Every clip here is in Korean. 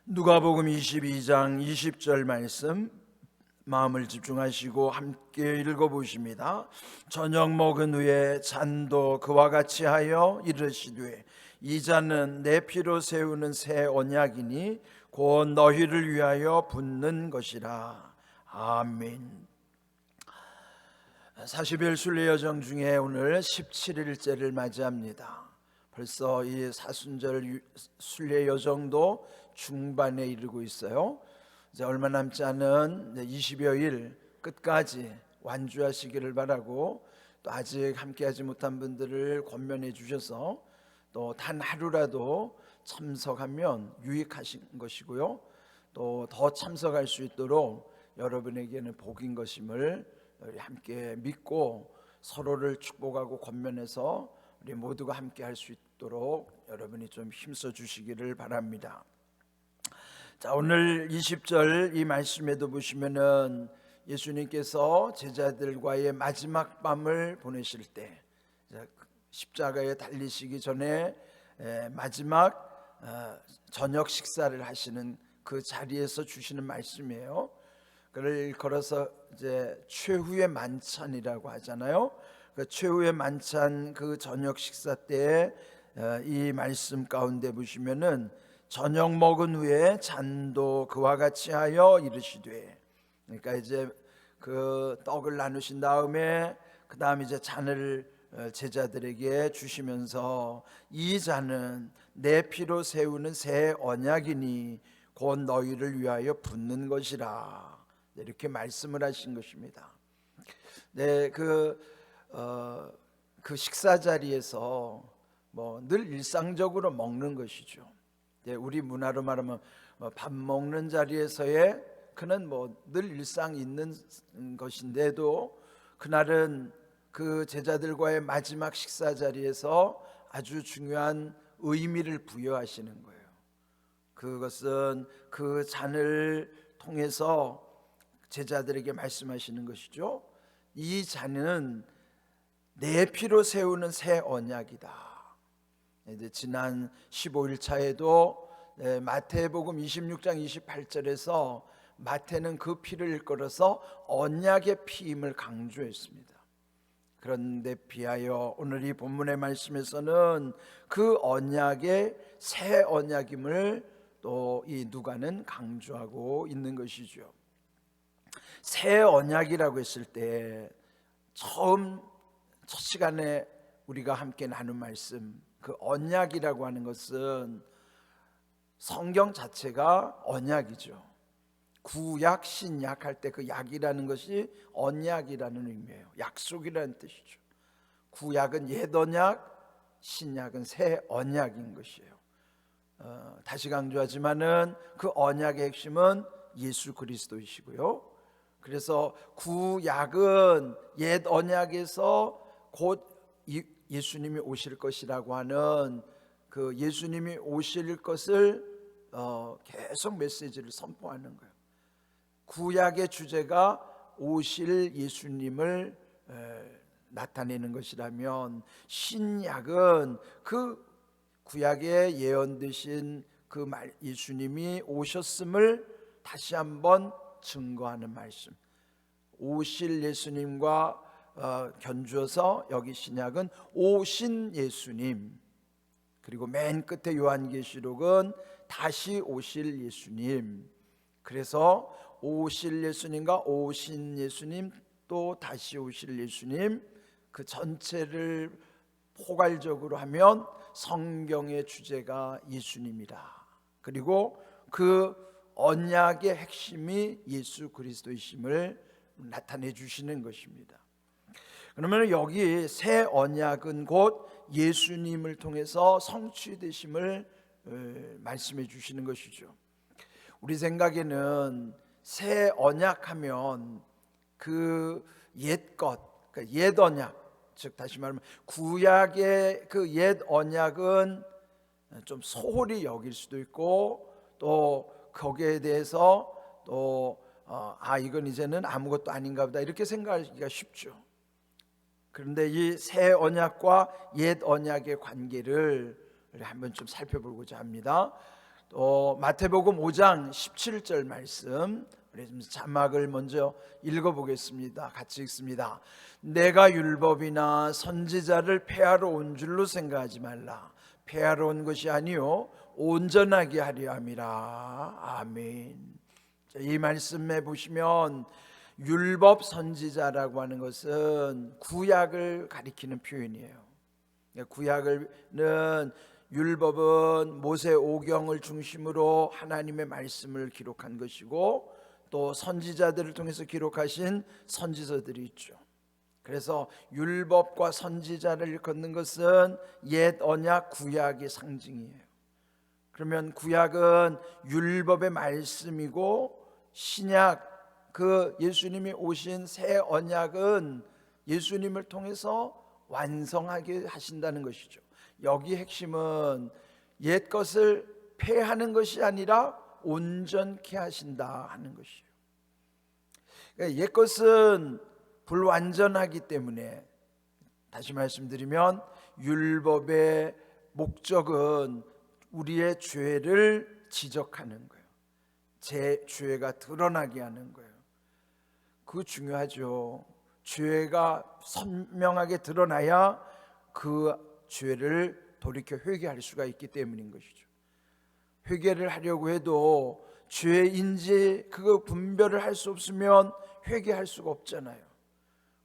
누가복음 22장 20절 말씀 마음을 집중하시고 함께 읽어보십니다. 저녁 먹은 후에 잔도 그와 같이 하여 이르시되 이 잔은 내 피로 세우는 새 언약이니 곧 너희를 위하여 붓는 것이라. 아멘. 40일 순례 여정 중에 오늘 17일째를 맞이합니다. 벌써 이 사순절 순례 여정도 중반에 이르고 있어요. 이제 얼마 남지 않은 20여일 끝까지 완주하시기를 바라고, 또 아직 함께하지 못한 분들을 권면해 주셔서 또 단 하루라도 참석하면 유익하신 것이고요, 또 더 참석할 수 있도록 여러분에게는 복인 것임을 우리 함께 믿고 서로를 축복하고 권면해서 우리 모두가 함께 할 수 있도록 여러분이 좀 힘써 주시기를 바랍니다. 자, 오늘 20절 이 말씀에도 보시면은 예수님께서 제자들과의 마지막 밤을 보내실 때, 십자가에 달리시기 전에 마지막 저녁 식사를 하시는 그 자리에서 주시는 말씀이에요. 그를 걸어서 이제 최후의 만찬이라고 하잖아요. 그 최후의 만찬 그 저녁 식사 때에 이 말씀 가운데 보시면은 저녁 먹은 후에 잔도 그와 같이 하여 이르시되, 그러니까 이제 그 떡을 나누신 다음에 그 다음 이제 잔을 제자들에게 주시면서 이 잔은 내 피로 세우는 새 언약이니 곧 너희를 위하여 붓는 것이라, 이렇게 말씀을 하신 것입니다. 네, 그 식사 자리에서 뭐 늘 일상적으로 먹는 것이죠. 우리 문화로 말하면 밥 먹는 자리에서의 그는 뭐 늘 일상 있는 것인데도, 그날은 그 제자들과의 마지막 식사 자리에서 아주 중요한 의미를 부여하시는 거예요. 그것은 그 잔을 통해서 제자들에게 말씀하시는 것이죠. 이 잔은 내 피로 세우는 새 언약이다. 이제 지난 15일 차에도 마태복음 26장 28절에서 마태는 그 피를 일컬어서 언약의 피임을 강조했습니다. 그런데 비하여 오늘 이 본문의 말씀에서는 그 언약의 새 언약임을 또 이 누가는 강조하고 있는 것이죠. 새 언약이라고 했을 때 처음 첫 시간에 우리가 함께 나눈 말씀, 그 언약이라고 하는 것은 성경 자체가 언약이죠. 구약, 신약 할 때 그 약이라는 것이 언약이라는 의미예요. 약속이라는 뜻이죠. 구약은 옛 언약, 신약은 새 언약인 것이에요. 다시 강조하지만은 그 언약의 핵심은 예수 그리스도이시고요. 그래서 구약은 옛 언약에서 곧 예수님이 오실 것이라고 하는 그 예수님이 오실 것을 계속 메시지를 선포하는 거예요. 구약의 주제가 오실 예수님을 나타내는 것이라면, 신약은 그 구약에 예언되신 그 예수님이 오셨음을 다시 한번 증거하는 말씀, 오실 예수님과 견주어서 여기 신약은 오신 예수님, 그리고 맨 끝에 요한계시록은 다시 오실 예수님. 그래서 오실 예수님과 오신 예수님, 또 다시 오실 예수님, 그 전체를 포괄적으로 하면 성경의 주제가 예수님이라. 그리고 그 언약의 핵심이 예수 그리스도이심을 나타내 주시는 것입니다. 그러면 여기 새 언약은 곧 예수님을 통해서 성취되심을 말씀해 주시는 것이죠. 우리 생각에는 새 언약하면 그 옛것, 그러니까 옛 언약, 즉 다시 말하면 구약의 그 옛 언약은 좀 소홀히 여길 수도 있고, 또 거기에 대해서 또 이건 이제는 아무것도 아닌가 보다 이렇게 생각하기가 쉽죠. 그런데 이 새 언약과 옛 언약의 관계를 한번 좀 살펴보고자 합니다. 또 마태복음 5장 17절 말씀, 우리 좀 자막을 먼저 읽어보겠습니다. 같이 읽습니다. 내가 율법이나 선지자를 폐하러 온 줄로 생각하지 말라. 폐하러 온 것이 아니요 온전하게 하려 함이라. 아멘. 이 말씀에 보시면 율법 선지자라고 하는 것은 구약을 가리키는 표현이에요. 구약은 율법은 모세 오경을 중심으로 하나님의 말씀을 기록한 것이고, 또 선지자들을 통해서 기록하신 선지서들이 있죠. 그래서 율법과 선지자를 일컫는 것은 옛 언약 구약의 상징이에요. 그러면 구약은 율법의 말씀이고, 신약 그 예수님이 오신 새 언약은 예수님을 통해서 완성하게 하신다는 것이죠. 여기 핵심은 옛 것을 폐하는 것이 아니라 온전케 하신다 하는 것이에요. 그러니까 옛 것은 불완전하기 때문에, 다시 말씀드리면 율법의 목적은 우리의 죄를 지적하는 거예요. 제 죄가 드러나게 하는 거예요. 그거 중요하죠. 죄가 선명하게 드러나야 그 죄를 돌이켜 회개할 수가 있기 때문인 것이죠. 회개를 하려고 해도 죄인지 그거 분별을 할 수 없으면 회개할 수가 없잖아요.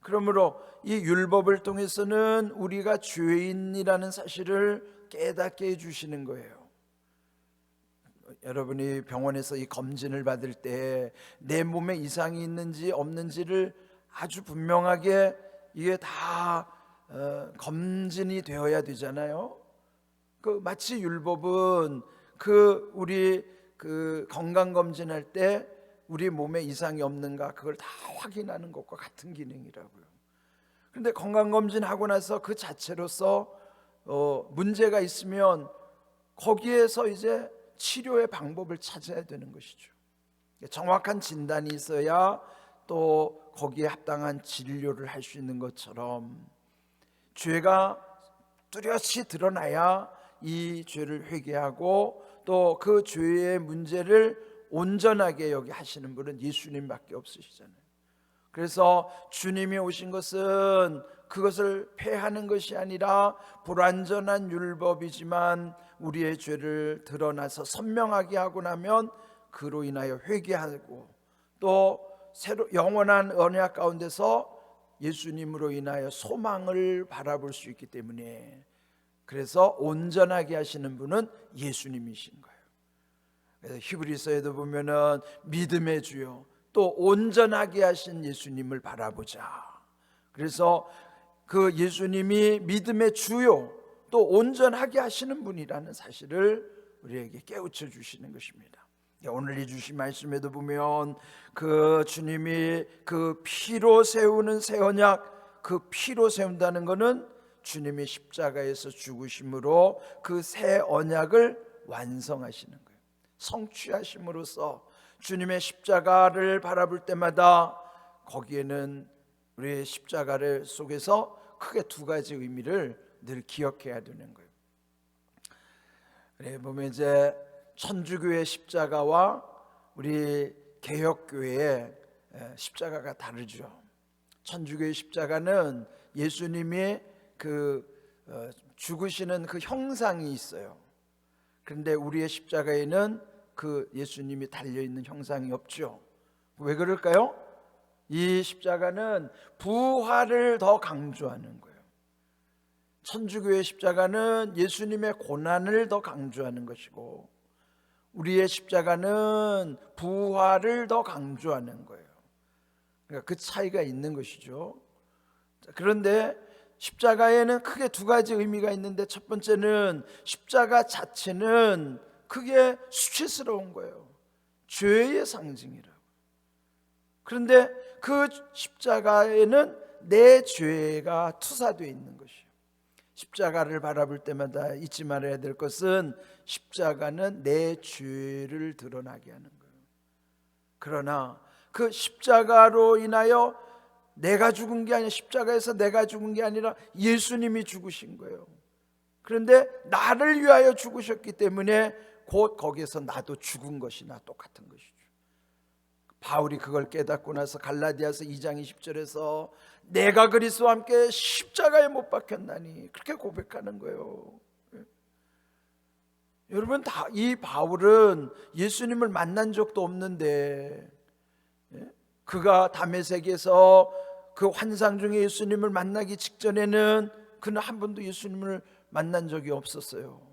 그러므로 이 율법을 통해서는 우리가 죄인이라는 사실을 깨닫게 해주시는 거예요. 여러분이 병원에서 이 검진을 받을 때 내 몸에 이상이 있는지 없는지를 아주 분명하게 이게 다 검진이 되어야 되잖아요. 그 마치 율법은 우리 건강 검진할 때 우리 몸에 이상이 없는가 그걸 다 확인하는 것과 같은 기능이라고요. 그런데 건강 검진하고 나서 그 자체로서 문제가 있으면 거기에서 이제 치료의 방법을 찾아야 되는 것이죠. 정확한 진단이 있어야 또 거기에 합당한 진료를 할 수 있는 것처럼, 죄가 뚜렷이 드러나야 이 죄를 회개하고 또 그 죄의 문제를 온전하게 여기 하시는 분은 예수님밖에 없으시잖아요. 그래서 주님이 오신 것은 그것을 폐하는 것이 아니라 불완전한 율법이지만 우리의 죄를 드러나서 선명하게 하고 나면 그로 인하여 회개하고 또 새로 영원한 언약 가운데서 예수님으로 인하여 소망을 바라볼 수 있기 때문에, 그래서 온전하게 하시는 분은 예수님이신 거예요. 그래서 히브리서에도 보면은 믿음의 주요 또 온전하게 하신 예수님을 바라보자. 그래서 그 예수님이 믿음의 주요 또 온전하게 하시는 분이라는 사실을 우리에게 깨우쳐 주시는 것입니다. 오늘 이 주신 말씀에도 보면 그 주님이 그 피로 세우는 새 언약, 그 피로 세운다는 것은 주님이 십자가에서 죽으심으로 그 새 언약을 완성하시는 거예요. 성취하심으로써 주님의 십자가를 바라볼 때마다 거기에는 우리의 십자가를 속에서 크게 두 가지 의미를 늘 기억해야 되는 거예요. 그래 보면 이제 천주교의 십자가와 우리 개혁교회의 십자가가 다르죠. 천주교의 십자가는 예수님이 죽으시는 그 형상이 있어요. 그런데 우리의 십자가에는 그 예수님이 달려있는 형상이 없죠. 왜 그럴까요? 이 십자가는 부활을 더 강조하는 거예요. 천주교의 십자가는 예수님의 고난을 더 강조하는 것이고, 우리의 십자가는 부활을 더 강조하는 거예요. 그러니까 그 차이가 있는 것이죠. 그런데 십자가에는 크게 두 가지 의미가 있는데, 첫 번째는 십자가 자체는 크게 수치스러운 거예요. 죄의 상징이라고. 그런데 그 십자가에는 내 죄가 투사되어 있는 것이에요. 십자가를 바라볼 때마다 잊지 말아야 될 것은 십자가는 내 죄를 드러나게 하는 거예요. 그러나 그 십자가로 인하여 내가 죽은 게 아니라, 십자가에서 내가 죽은 게 아니라 예수님이 죽으신 거예요. 그런데 나를 위하여 죽으셨기 때문에 곧 거기에서 나도 죽은 것이나 똑같은 것이죠. 바울이 그걸 깨닫고 나서 갈라디아서 2장 20절에서 내가 그리스도와 함께 십자가에 못 박혔나니 그렇게 고백하는 거예요. 여러분, 이 바울은 예수님을 만난 적도 없는데 그가 다메섹에서 그 환상 중에 예수님을 만나기 직전에는 그는 한 번도 예수님을 만난 적이 없었어요.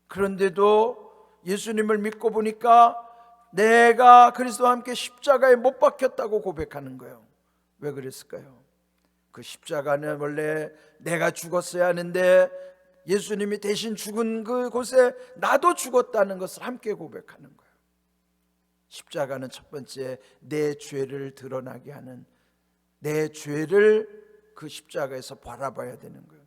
그런데도 예수님을 믿고 보니까 내가 그리스도와 함께 십자가에 못 박혔다고 고백하는 거예요. 왜 그랬을까요? 그 십자가는 원래 내가 죽었어야 하는데 예수님이 대신 죽은 그곳에 나도 죽었다는 것을 함께 고백하는 거예요. 십자가는 첫 번째 내 죄를 드러나게 하는, 내 죄를 그 십자가에서 바라봐야 되는 거예요.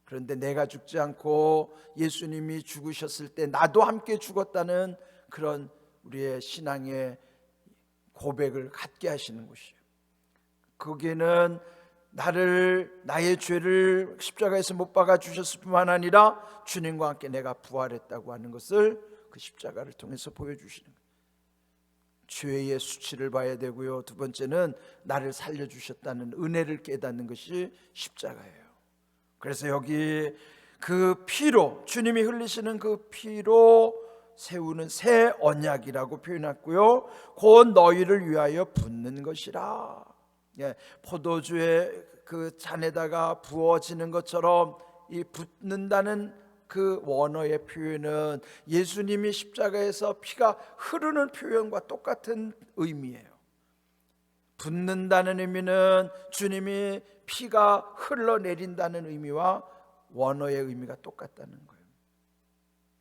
그런데 내가 죽지 않고 예수님이 죽으셨을 때 나도 함께 죽었다는 그런 우리의 신앙의 고백을 갖게 하시는 것이에요. 거기에는 나의 죄를 십자가에서 못 박아 주셨을 뿐만 아니라 주님과 함께 내가 부활했다고 하는 것을 그 십자가를 통해서 보여주시는 거예요. 죄의 수치를 봐야 되고요, 두 번째는 나를 살려주셨다는 은혜를 깨닫는 것이 십자가예요. 그래서 여기 그 피로, 주님이 흘리시는 그 피로 세우는 새 언약이라고 표현했고요, 곧 너희를 위하여 붓는 것이라. 포도주의 그 잔에다가 부어지는 것처럼 이 붓는다는 그 원어의 표현은 예수님이 십자가에서 피가 흐르는 표현과 똑같은 의미예요. 붓는다는 의미는 주님이 피가 흘러내린다는 의미와 원어의 의미가 똑같다는 거예요.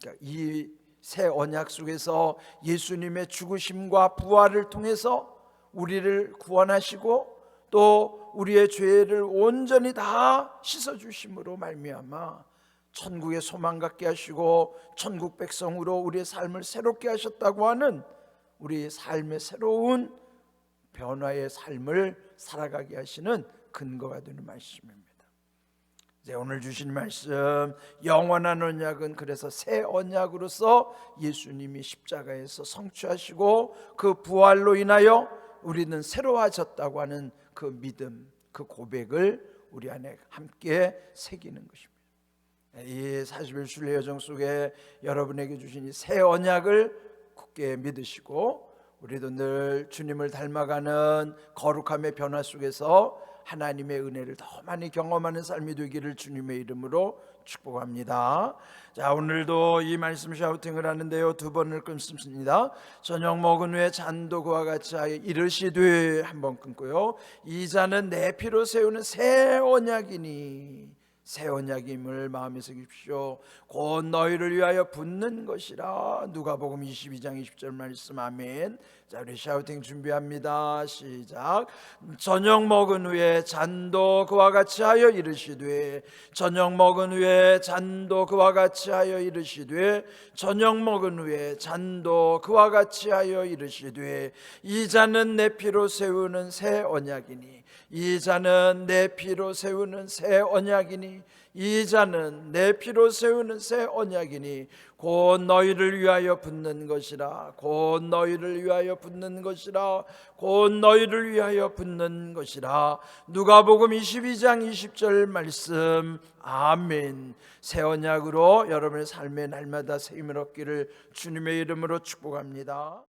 그러니까 이 새 언약 속에서 예수님의 죽으심과 부활을 통해서 우리를 구원하시고 또 우리의 죄를 온전히 다 씻어주심으로 말미암아 천국의 소망 갖게 하시고 천국 백성으로 우리의 삶을 새롭게 하셨다고 하는 우리 삶의 새로운 변화의 삶을 살아가게 하시는 근거가 되는 말씀입니다. 이제 오늘 주신 말씀, 영원한 언약은 그래서 새 언약으로서 예수님이 십자가에서 성취하시고 그 부활로 인하여 우리는 새로워졌다고 하는 그 믿음, 그 고백을 우리 안에 함께 새기는 것입니다. 이 40일 순례 여정 속에 여러분에게 주신 이 새 언약을 굳게 믿으시고 우리도 늘 주님을 닮아가는 거룩함의 변화 속에서 하나님의 은혜를 더 많이 경험하는 삶이 되기를 주님의 이름으로 축복합니다. 자, 오늘도 이 말씀 샤우팅을 하는데요, 두 번을 끊습니다. 저녁 먹은 후에 잔도 그와 같이 하여 이르시되, 한번 끊고요, 이 잔은 내 피로 세우는 새 언약이니, 새 언약임을 마음에 새깁시오. 곧 너희를 위하여 붓는 것이라. 누가복음 22장 20절 말씀. 아멘. 자, 우리 샤우팅 준비합니다. 시작. 저녁 먹은 후에 잔도 그와 같이 하여 이르시되, 저녁 먹은 후에 잔도 그와 같이 하여 이르시되, 저녁 먹은 후에 잔도 그와 같이 하여 이르시되, 이 잔은 내 피로 세우는 새 언약이니, 이 잔은 내 피로 세우는 새 언약이니, 이 잔은 내 피로 세우는 새 언약이니, 곧 너희를 위하여 붓는 것이라. 곧 너희를 위하여 붓는 것이라. 곧 너희를 위하여 붓는 것이라. 누가복음 22장 20절 말씀. 아멘. 새 언약으로 여러분의 삶의 날마다 새 힘을 얻기를 주님의 이름으로 축복합니다.